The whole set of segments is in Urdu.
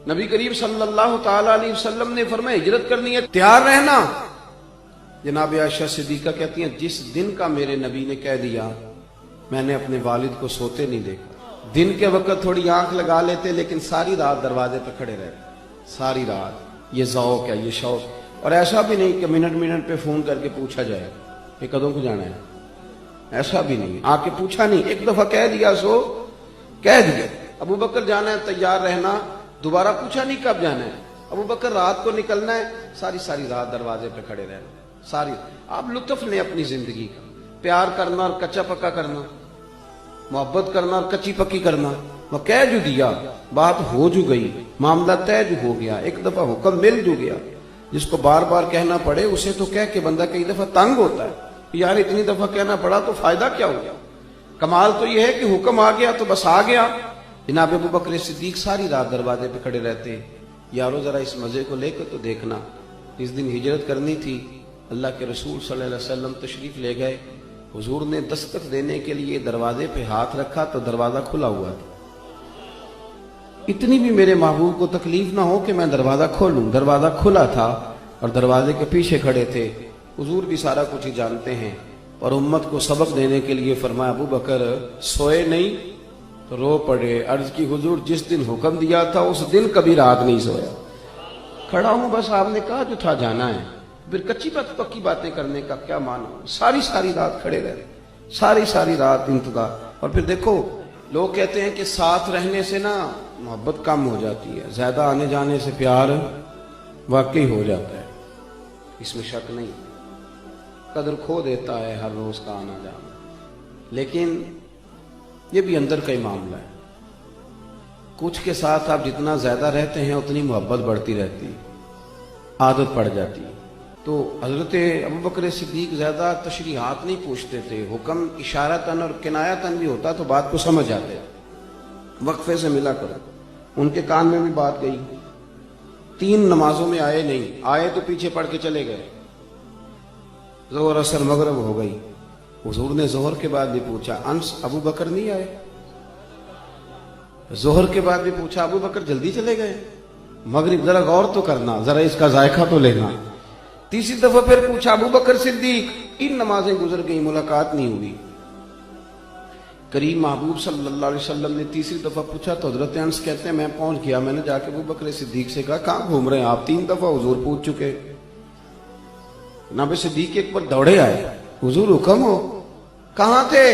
نبی کریم صلی اللہ تعالی علیہ وسلم نے فرمایا ہجرت کرنی ہے تیار رہنا. جناب عائشہ صدیقہ کہتی ہیں جس دن کا میرے نبی نے کہہ دیا میں نے اپنے والد کو سوتے نہیں دیکھا. دن کے وقت تھوڑی آنکھ لگا لیتے لیکن ساری رات دروازے پہ کھڑے رہتے, ساری رات. یہ ذوق ہے, یہ شوق. اور ایسا بھی نہیں کہ منٹ پہ فون کر کے پوچھا جائے کہ کدوں کو جانا ہے, ایسا بھی نہیں. آ کے پوچھا نہیں, ایک دفعہ کہہ دیا سو کہہ دیا. ابو بکر جانا ہے تیار رہنا, دوبارہ پوچھا نہیں کب جانا ہے. ابو بکر رات کو نکلنا ہے, ساری رات دروازے پہ کھڑے رہنا. ساری آپ لطف لیں اپنی زندگی کا. پیار کرنا اور کچا پکا کرنا, محبت کرنا اور کچی پکی کرنا. وہ کہہ جو دیا, بات ہو جو گئی, معاملہ طے جو ہو گیا, ایک دفعہ حکم مل جو گیا. جس کو بار بار کہنا پڑے اسے تو کہہ کے بندہ کئی دفعہ تنگ ہوتا ہے, یار اتنی دفعہ کہنا پڑا تو فائدہ کیا ہو گیا. کمال تو یہ ہے کہ حکم آ گیا تو بس آ گیا. جناب ابو بکر صدیق ساری رات دروازے پہ کھڑے رہتے. یارو ذرا اس مزے کو لے کے تو دیکھنا. اس دن ہجرت کرنی تھی, اللہ کے رسول صلی اللہ علیہ وسلم تشریف لے گئے. حضور نے دستک دینے کے لیے دروازے پہ ہاتھ رکھا تو دروازہ کھلا ہوا تھا. اتنی بھی میرے محبوب کو تکلیف نہ ہو کہ میں دروازہ کھولوں. دروازہ کھلا تھا اور دروازے کے پیچھے کھڑے تھے. حضور بھی سارا کچھ ہی جانتے ہیں, اور امت کو سبق دینے کے لیے فرمایا ابو بکر سوئے نہیں تو رو پڑے. عرض کی حضور جس دن حکم دیا تھا اس دن کبھی رات نہیں سویا. کھڑا ہوں بس آپ نے کہا جو تھا جانا ہے, پھر کچی پکی باتیں کرنے کا کیا معنی. ساری رات کھڑے رہے, ساری رات انتظار. اور پھر دیکھو لوگ کہتے ہیں کہ ساتھ رہنے سے نا محبت کم ہو جاتی ہے, زیادہ آنے جانے سے پیار واقعی ہو جاتا ہے, اس میں شک نہیں. قدر کھو دیتا ہے ہر روز کا آنا جانا, لیکن یہ بھی اندر کا ہی معاملہ ہے. کچھ کے ساتھ آپ جتنا زیادہ رہتے ہیں اتنی محبت بڑھتی رہتی, عادت پڑ جاتی. تو حضرت ابو بکر صدیق زیادہ تشریحات نہیں پوچھتے تھے. حکم اشارتاً اور کنایتاً بھی ہوتا تو بات کو سمجھ جاتے. وقفے سے ملا کرو. ان کے کان میں بھی بات گئی. 3 نمازوں میں آئے نہیں, آئے تو پیچھے پڑھ کے چلے گئے. ظہر عصر مغرب ہو گئی. حضور نے ظہر کے بعد بھی پوچھا انس ابو بکر نہیں آئے. ظہر کے بعد بھی پوچھا ابو بکر جلدی چلے گئے. مغرب ذرا غور تو کرنا, ذرا اس کا ذائقہ تو لینا. تیسری دفعہ پھر پوچھا ابو بکر صدیق. 3 نمازیں گزر گئی, ملاقات نہیں ہوئی. کریم محبوب صلی اللہ علیہ وسلم نے تیسری دفعہ پوچھا تو حضرت انس کہتے ہیں میں پہنچ گیا. میں نے جا کے ابو بکر صدیق سے کہا کہاں گھوم رہے ہیں آپ, 3 دفعہ حضور پوچھ چکے. جناب صدیق ایک بار دوڑے آئے, حضور حکم ہو, کہاں تھے.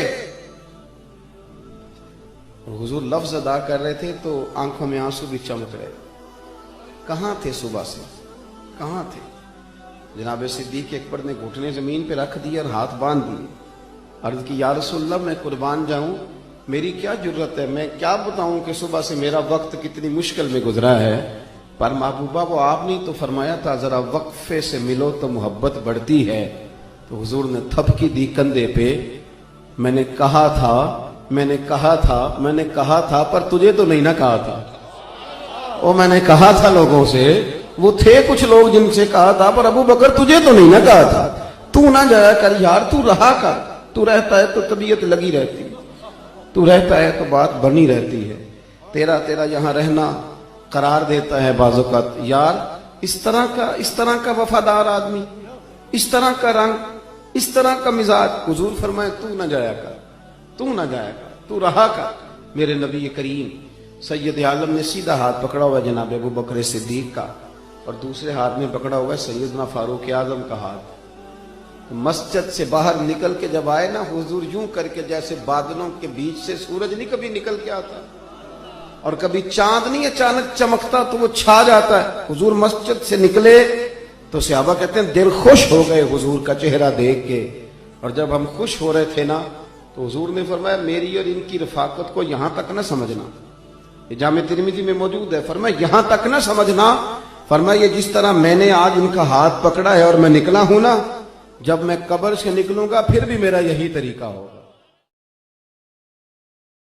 حضور لفظ ادا کر رہے تھے تو آنکھوں میں آنسو بھی چمک رہے. کہاں تھے صبح سے, کہاں تھے. جناب صدیق اکبر نے گھٹنے زمین پہ رکھ دیے اور ہاتھ باندھ دیے. عرض کی یا رسول اللہ میں قربان جاؤں, میری کیا جرت ہے, میں کیا بتاؤں کہ صبح سے میرا وقت کتنی مشکل میں گزرا ہے. پر محبوبہ وہ آپ نہیں تو فرمایا تھا ذرا وقفے سے ملو تو محبت بڑھتی ہے. تو حضور نے تھپکی دی کندھے پہ. میں نے کہا تھا پر تجھے تو نہیں نہ کہا تھا. وہ میں نے کہا تھا لوگوں سے, وہ تھے کچھ لوگ جن سے کہا تھا, پر ابو بکر تجھے تو نہیں نہ کہا تھا. تو نہ جایا کر یار, تو رہا کر. تو رہتا ہے تو طبیعت لگی رہتی, تو رہتا ہے تو بات بنی رہتی ہے. تیرا یہاں رہنا قرار دیتا ہے بعض اوقات. یار اس طرح کا وفادار آدمی, اس طرح کا رنگ, اس طرح کا مزاج. حضور فرمائے تو نہ جایا کر, تو رہا کر. میرے نبی کریم سید عالم نے سیدھا ہاتھ پکڑا ہوا ہے جناب ابو بکر صدیق کا, اور دوسرے ہاتھ میں پکڑا ہوا ہے سیدنا فاروق اعظم کا ہاتھ. مسجد سے باہر نکل کے جب آئے نا حضور یوں کر کے جیسے بادلوں کے بیچ سے سورج نہیں کبھی نکل کے آتا, اور کبھی چاند نہیں اچانک چمکتا تو وہ چھا جاتا ہے. حضور مسجد سے نکلے تو صحابہ کہتے ہیں دل خوش ہو گئے حضور کا چہرہ دیکھ کے. اور جب ہم خوش ہو رہے تھے نا تو حضور نے فرمایا میری اور ان کی رفاقت کو یہاں تک نہ سمجھنا. یہ جامع ترمذی میں موجود ہے. فرمایا یہاں تک نہ سمجھنا, فرمایا یہ جس طرح میں نے آج ان کا ہاتھ پکڑا ہے اور میں نکلا ہوں نا, جب میں قبر سے نکلوں گا پھر بھی میرا یہی طریقہ ہوگا.